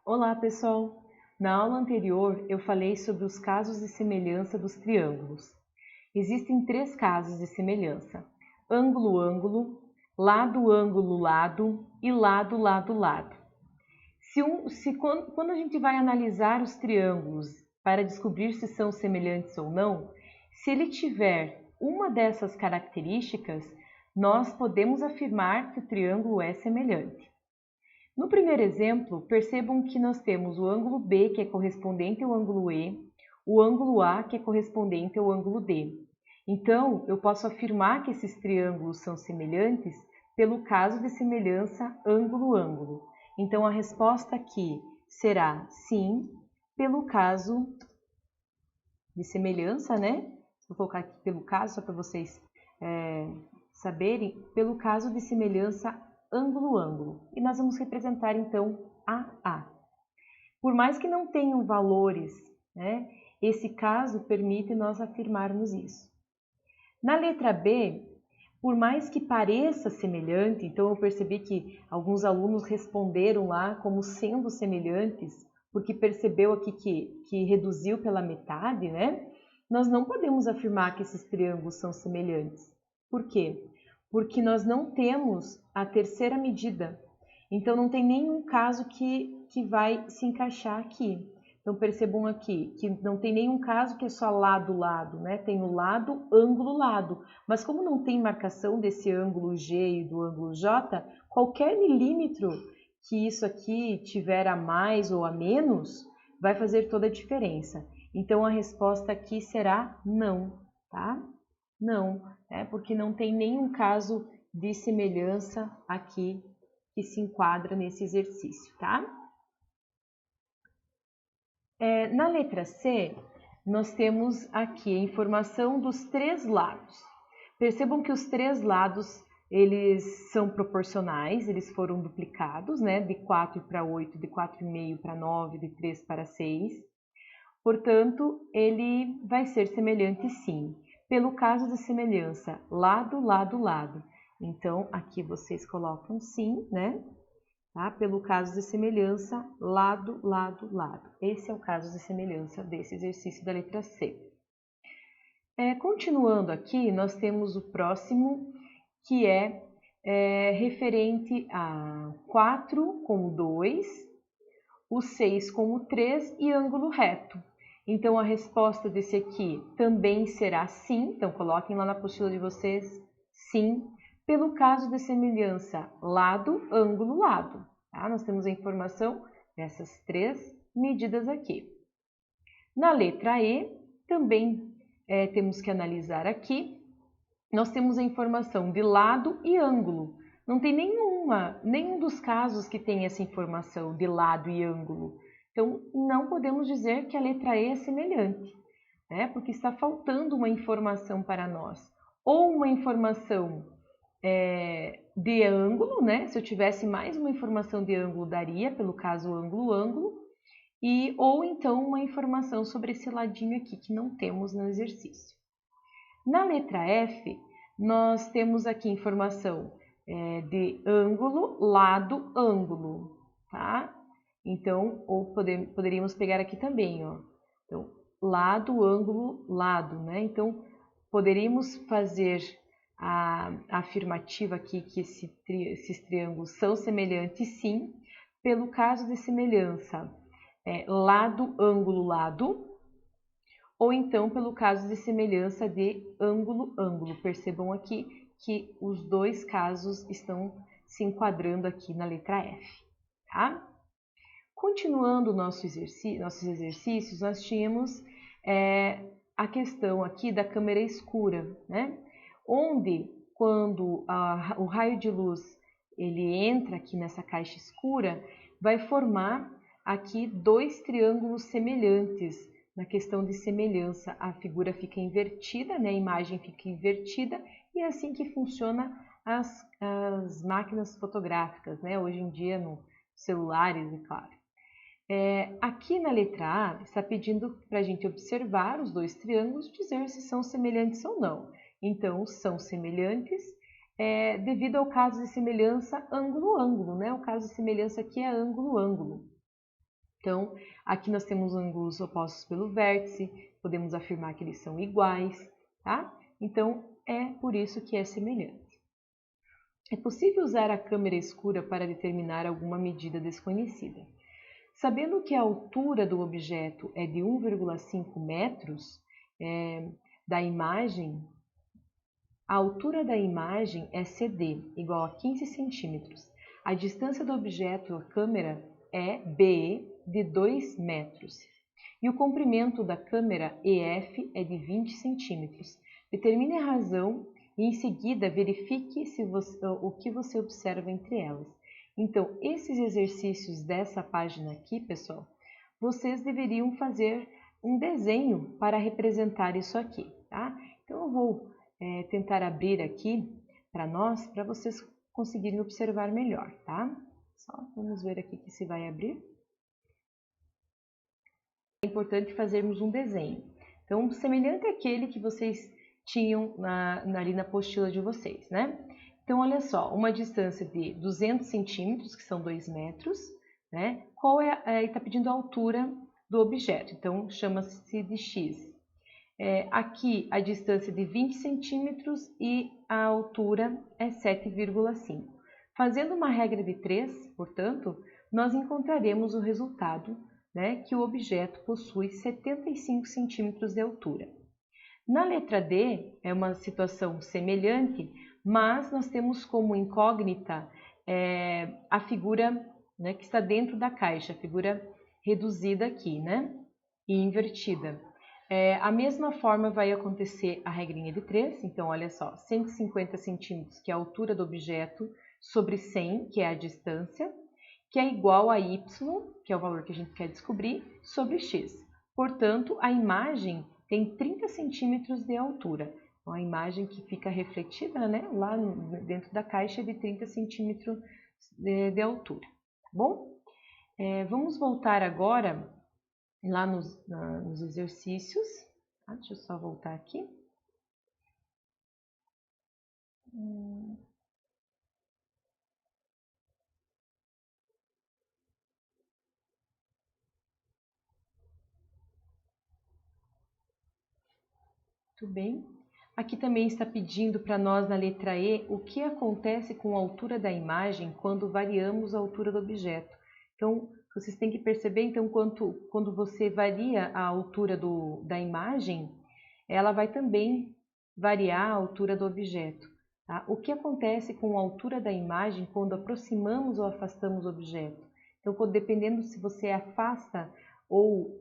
Olá, pessoal! Na aula anterior, eu falei sobre os casos de semelhança dos triângulos. Existem três casos de semelhança: ângulo-ângulo, lado-ângulo-lado e lado-lado-lado. Quando a gente vai analisar os triângulos para descobrir se são semelhantes ou não, se ele tiver uma dessas características, nós podemos afirmar que o triângulo é semelhante. No primeiro exemplo, percebam que nós temos o ângulo B, que é correspondente ao ângulo E, o ângulo A, que é correspondente ao ângulo D. Então, eu posso afirmar que esses triângulos são semelhantes pelo caso de semelhança ângulo-ângulo. Então, a resposta aqui será sim, pelo caso de semelhança, né? Vou colocar aqui pelo caso, só para vocês saberem, pelo caso de semelhança ângulo-ângulo. E nós vamos representar, então, AA. Por mais que não tenham valores, né, esse caso permite nós afirmarmos isso. Na letra B, por mais que pareça semelhante, então eu percebi que alguns alunos responderam lá como sendo semelhantes, porque percebeu aqui que reduziu pela metade, né? Nós não podemos afirmar que esses triângulos são semelhantes. Por quê? Porque nós não temos a terceira medida. Então, não tem nenhum caso que vai se encaixar aqui. Então, percebam aqui que não tem nenhum caso que é só lado-lado, né? Tem o lado, ângulo, lado. Mas como não tem marcação desse ângulo G e do ângulo J, qualquer milímetro que isso aqui tiver a mais ou a menos, vai fazer toda a diferença. Então, a resposta aqui será não, tá? Não, porque não tem nenhum caso de semelhança aqui que se enquadra nesse exercício, tá? Na letra C, nós temos aqui a informação dos três lados. Percebam que os três lados, eles são proporcionais, eles foram duplicados, né? De 4 para 8, de 4,5 para 9, de 3 para 6. Portanto, ele vai ser semelhante sim, pelo caso de semelhança lado, lado, lado. Então, aqui vocês colocam sim, né? Tá? Pelo caso de semelhança, lado, lado, lado. Esse é o caso de semelhança desse exercício da letra C. Continuando aqui, nós temos o próximo, que é referente a 4 com o 2, o 6 com o 3 e ângulo reto. Então, a resposta desse aqui também será sim. Então, coloquem lá na apostila de vocês, sim, pelo caso de semelhança lado, ângulo, lado. Tá? Nós temos a informação dessas três medidas aqui. Na letra E, também temos que analisar aqui. Nós temos a informação de lado e ângulo. Não tem nenhum dos casos que tem essa informação de lado e ângulo. Então, não podemos dizer que a letra E é semelhante, né? Porque está faltando uma informação para nós. Ou uma informação de ângulo, né? Se eu tivesse mais uma informação de ângulo, daria, pelo caso ângulo-ângulo, ou então uma informação sobre esse ladinho aqui, que não temos no exercício. Na letra F, nós temos aqui informação de ângulo, lado, ângulo, tá? Então, ou poderíamos pegar aqui também, ó. Então, lado, ângulo, lado, né? Então, poderíamos fazer a afirmativa aqui que esses triângulos são semelhantes, sim, pelo caso de semelhança lado, ângulo, lado, ou então pelo caso de semelhança de ângulo, ângulo. Percebam aqui que os dois casos estão se enquadrando aqui na letra F, tá? Continuando nossos exercícios, nós tínhamos a questão aqui da câmera escura, né? Onde, quando o raio de luz ele entra aqui nessa caixa escura, vai formar aqui dois triângulos semelhantes. Na questão de semelhança, a figura fica invertida, né? A imagem fica invertida, e é assim que funciona as máquinas fotográficas, né? Hoje em dia, nos celulares, é claro. Aqui na letra A, está pedindo para a gente observar os dois triângulos e dizer se são semelhantes ou não. Então, são semelhantes devido ao caso de semelhança ângulo-ângulo, né? O caso de semelhança aqui é ângulo-ângulo. Então, aqui nós temos ângulos opostos pelo vértice, podemos afirmar que eles são iguais, tá? Então, é por isso que é semelhante. É possível usar a câmera escura para determinar alguma medida desconhecida. Sabendo que a altura do objeto é de 1,5 metros da imagem, a altura da imagem é CD, igual a 15 centímetros. A distância do objeto à câmera é BE, de 2 metros. E o comprimento da câmera EF é de 20 centímetros. Determine a razão e, em seguida, verifique o que você observa entre elas. Então, esses exercícios dessa página aqui, pessoal, vocês deveriam fazer um desenho para representar isso aqui, tá? Então, eu vou tentar abrir aqui para nós, para vocês conseguirem observar melhor, tá? Só vamos ver aqui que se vai abrir. É importante fazermos um desenho. Então, semelhante àquele que vocês tinham ali na apostila de vocês, né? Então, olha só, uma distância de 200 centímetros, que são 2 metros, né? Qual é, ele está pedindo a altura do objeto, então chama-se de x. Aqui a distância de 20 centímetros e a altura é 7,5. Fazendo uma regra de 3, portanto, nós encontraremos o resultado, né, que o objeto possui 75 centímetros de altura. Na letra D, é uma situação semelhante, mas nós temos como incógnita a figura, né, que está dentro da caixa, a figura reduzida aqui, né, e invertida. A mesma forma vai acontecer a regrinha de 3, então olha só, 150 centímetros, que é a altura do objeto, sobre 100, que é a distância, que é igual a y, que é o valor que a gente quer descobrir, sobre x. Portanto, a imagem tem 30 centímetros de altura. Então, a imagem que fica refletida, né, lá dentro da caixa é de 30 centímetros de altura. Tá bom? Vamos voltar agora lá nos exercícios. Tá? Deixa eu só voltar aqui. Muito bem. Aqui também está pedindo para nós na letra E o que acontece com a altura da imagem quando variamos a altura do objeto. Então, vocês têm que perceber, então, quando você varia a altura da imagem, ela vai também variar a altura do objeto. Tá? O que acontece com a altura da imagem quando aproximamos ou afastamos o objeto? Então, dependendo se você afasta ou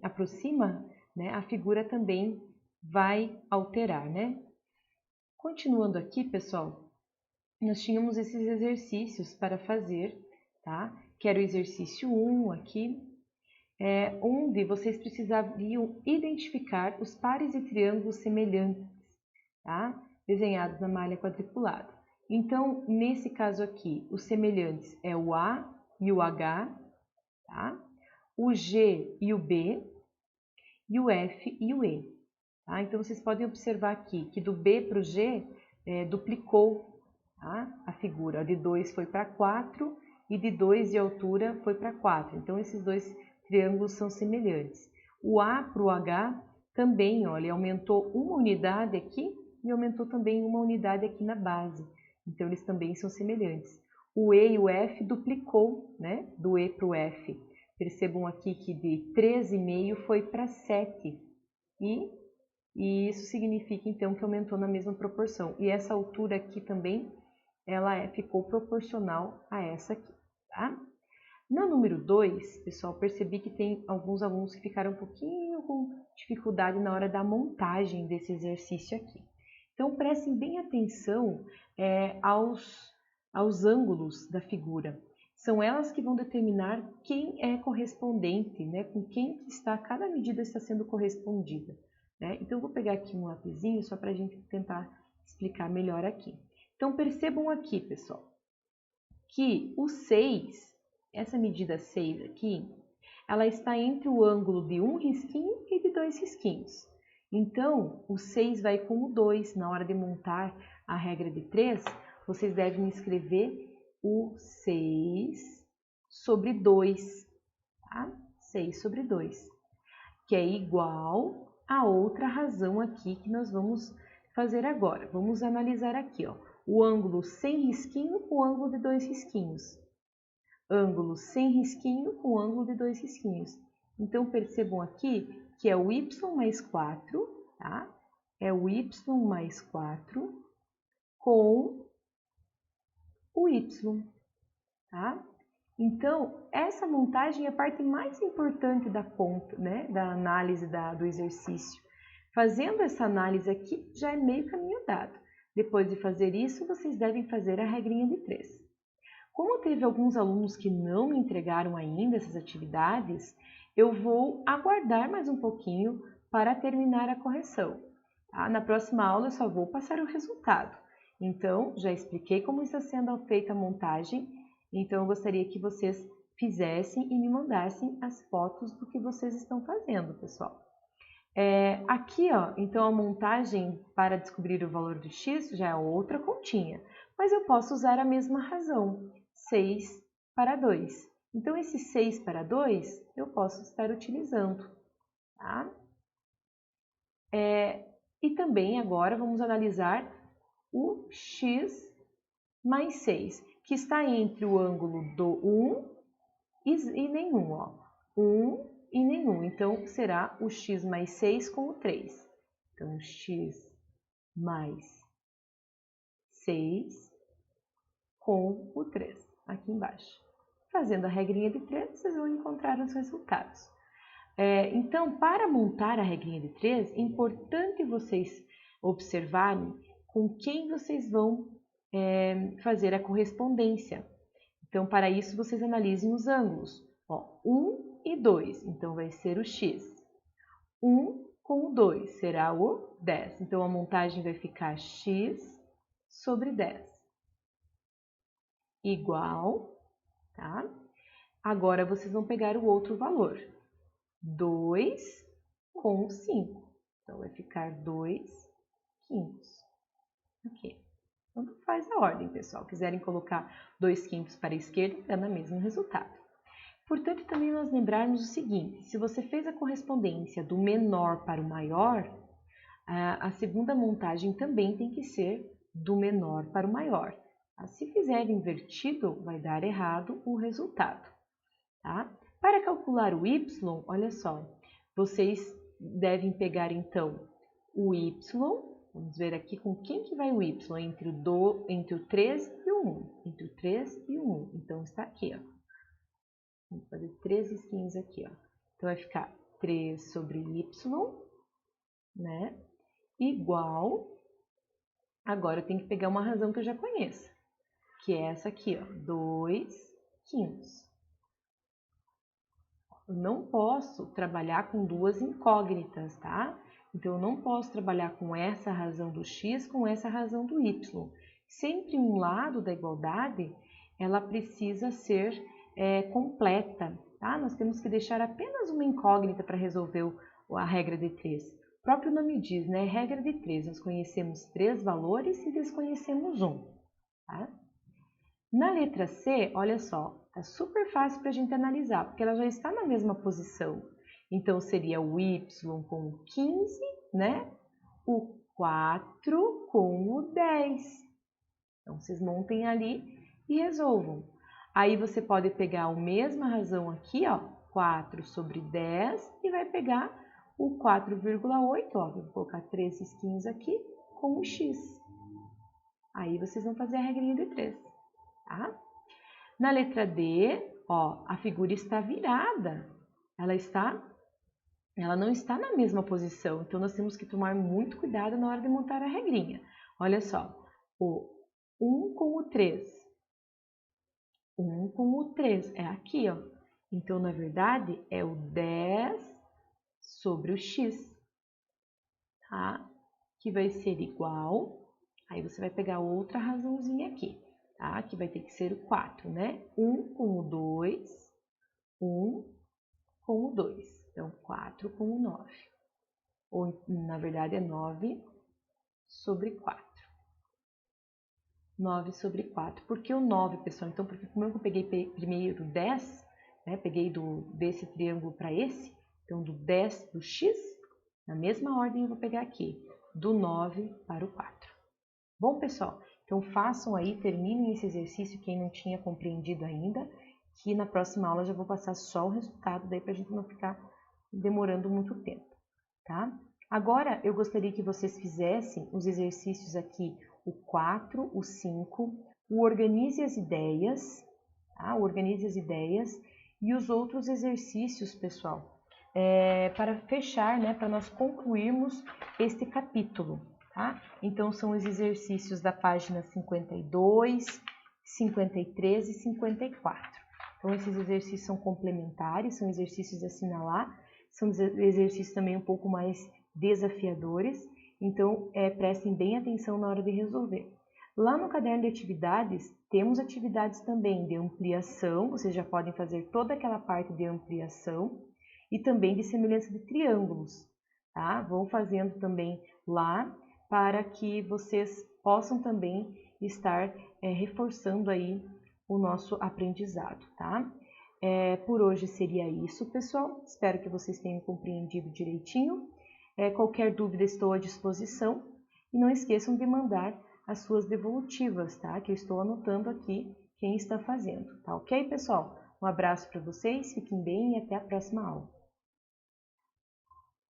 aproxima, né, a figura também vai alterar, né? Continuando aqui, pessoal, nós tínhamos esses exercícios para fazer, tá? Que era o exercício 1 aqui, onde vocês precisariam identificar os pares de triângulos semelhantes, tá? Desenhados na malha quadriculada. Então, nesse caso aqui, os semelhantes é o A e o H, tá? O G e o B, e o F e o E. Tá? Então, vocês podem observar aqui que do B para o G duplicou, tá? A figura. De 2 foi para 4 e de 2 de altura foi para 4. Então, esses dois triângulos são semelhantes. O A para o H também, olha, aumentou uma unidade aqui e aumentou também uma unidade aqui na base. Então, eles também são semelhantes. O E e o F duplicou, né? Do E para o F. Percebam aqui que de 3,5 foi para 7. E isso significa, então, que aumentou na mesma proporção. E essa altura aqui também, ela ficou proporcional a essa aqui, tá? No número 2, pessoal, percebi que tem alguns alunos que ficaram um pouquinho com dificuldade na hora da montagem desse exercício aqui. Então, prestem bem atenção aos ângulos da figura. São elas que vão determinar quem é correspondente, né? Com quem cada medida está sendo correspondida. Né? Então, eu vou pegar aqui um lapisinho só para a gente tentar explicar melhor aqui. Então, percebam aqui, pessoal, que o 6, essa medida 6 aqui, ela está entre o ângulo de 1 risquinho e de 2 risquinhos. Então, o 6 vai com o 2. Na hora de montar a regra de 3, vocês devem escrever o 6 sobre 2. tá? 6 sobre 2, que é igual a outra razão aqui que nós vamos fazer agora. Vamos analisar aqui, ó, o ângulo sem risquinho com o ângulo de 2 risquinhos. Ângulo sem risquinho com ângulo de 2 risquinhos. Então, percebam aqui que é o y mais 4, tá? É o y mais 4 com o y, tá? Então, essa montagem é a parte mais importante da conta, né? Da análise do exercício. Fazendo essa análise aqui, já é meio caminho andado. Depois de fazer isso, vocês devem fazer a regrinha de 3. Como teve alguns alunos que não me entregaram ainda essas atividades, eu vou aguardar mais um pouquinho para terminar a correção. Tá? Na próxima aula eu só vou passar o resultado. Então, já expliquei como está sendo feita a montagem, então eu gostaria que vocês fizessem e me mandassem as fotos do que vocês estão fazendo, pessoal. Aqui, ó, então a montagem para descobrir o valor do x já é outra continha, mas eu posso usar a mesma razão, 6 para 2. Então, esse 6 para 2 eu posso estar utilizando, tá? E também agora vamos analisar o x mais 6, que está entre o ângulo do 1 e nenhum, ó. 1 e nenhum, então será o x mais 6 com o 3. Então, x mais 6 com o 3, aqui embaixo. Fazendo a regrinha de 3, vocês vão encontrar os resultados. Então, para montar a regrinha de 3, é importante vocês observarem com quem vocês vão fazer a correspondência. Então, para isso, vocês analisem os ângulos. Ó, 1 e 2, então vai ser o x. 1 com o 2 será o 10. Então, a montagem vai ficar x sobre 10. Igual, tá? Agora, vocês vão pegar o outro valor. 2 com 5. Então, vai ficar 2 quintos. Ok. Então, faz a ordem, pessoal. Quiserem colocar 2 quintos para a esquerda, dá no mesmo resultado. Importante também nós lembrarmos o seguinte, se você fez a correspondência do menor para o maior, a segunda montagem também tem que ser do menor para o maior. Se fizer invertido, vai dar errado o resultado. Tá? Para calcular o y, olha só, vocês devem pegar então o y, vamos ver aqui com quem que vai o y, entre o 3 e o 1, entre o 3 e o 1, então está aqui, ó. Vamos fazer 3 risquinhos aqui, ó. Então vai ficar 3 sobre y, né, igual, agora eu tenho que pegar uma razão que eu já conheço, que é essa aqui, ó, 2 quintos. Eu não posso trabalhar com duas incógnitas, tá? Então, eu não posso trabalhar com essa razão do x com essa razão do y. Sempre um lado da igualdade, ela precisa ser completa, tá? Nós temos que deixar apenas uma incógnita para resolver a regra de 3. O próprio nome diz, né? Regra de 3. Nós conhecemos 3 valores e desconhecemos um, tá? Na letra C, olha só, tá super fácil para a gente analisar, porque ela já está na mesma posição. Então, seria o y com o 15, né? O 4 com o 10. Então, vocês montem ali e resolvam. Aí, você pode pegar a mesma razão aqui, ó, 4 sobre 10, e vai pegar o 4,8, ó, vou colocar 3 risquinhos aqui, com o x. Aí, vocês vão fazer a regrinha de 3. Tá? Na letra D, ó, a figura está virada, ela não está na mesma posição, então nós temos que tomar muito cuidado na hora de montar a regrinha. Olha só, o 1 com o 3, 1 com o 3 é aqui, ó. Então, na verdade, é o 10 sobre o x, tá? Que vai ser igual, aí você vai pegar outra razãozinha aqui. Tá? Que vai ter que ser o 4, né? 1 com o 2, 1 com o 2. Então, 4 com o 9. Ou, na verdade, é 9 sobre 4. 9 sobre 4. Por que o 9, pessoal? Então, porque como eu peguei primeiro 10, né? Peguei desse triângulo para esse, então do 10 do x, na mesma ordem eu vou pegar aqui, do 9 para o 4. Bom, pessoal, então façam aí, terminem esse exercício, quem não tinha compreendido ainda, que na próxima aula já vou passar só o resultado, daí para a gente não ficar demorando muito tempo, tá? Agora, eu gostaria que vocês fizessem os exercícios aqui, o 4, o 5, o Organize as Ideias, tá? O Organize as Ideias e os outros exercícios, pessoal, para fechar, né, para nós concluirmos este capítulo, tá? Então, são os exercícios da página 52, 53 e 54. Então, esses exercícios são complementares, são exercícios de assinalar, são exercícios também um pouco mais desafiadores, então prestem bem atenção na hora de resolver. Lá no caderno de atividades, temos atividades também de ampliação, vocês já podem fazer toda aquela parte de ampliação e também de semelhança de triângulos, tá? Vão fazendo também lá para que vocês possam também estar reforçando aí o nosso aprendizado, tá? Por hoje seria isso, pessoal. Espero que vocês tenham compreendido direitinho. Qualquer dúvida estou à disposição. E não esqueçam de mandar as suas devolutivas, tá? Que eu estou anotando aqui quem está fazendo, tá ok, pessoal? Um abraço para vocês, fiquem bem e até a próxima aula.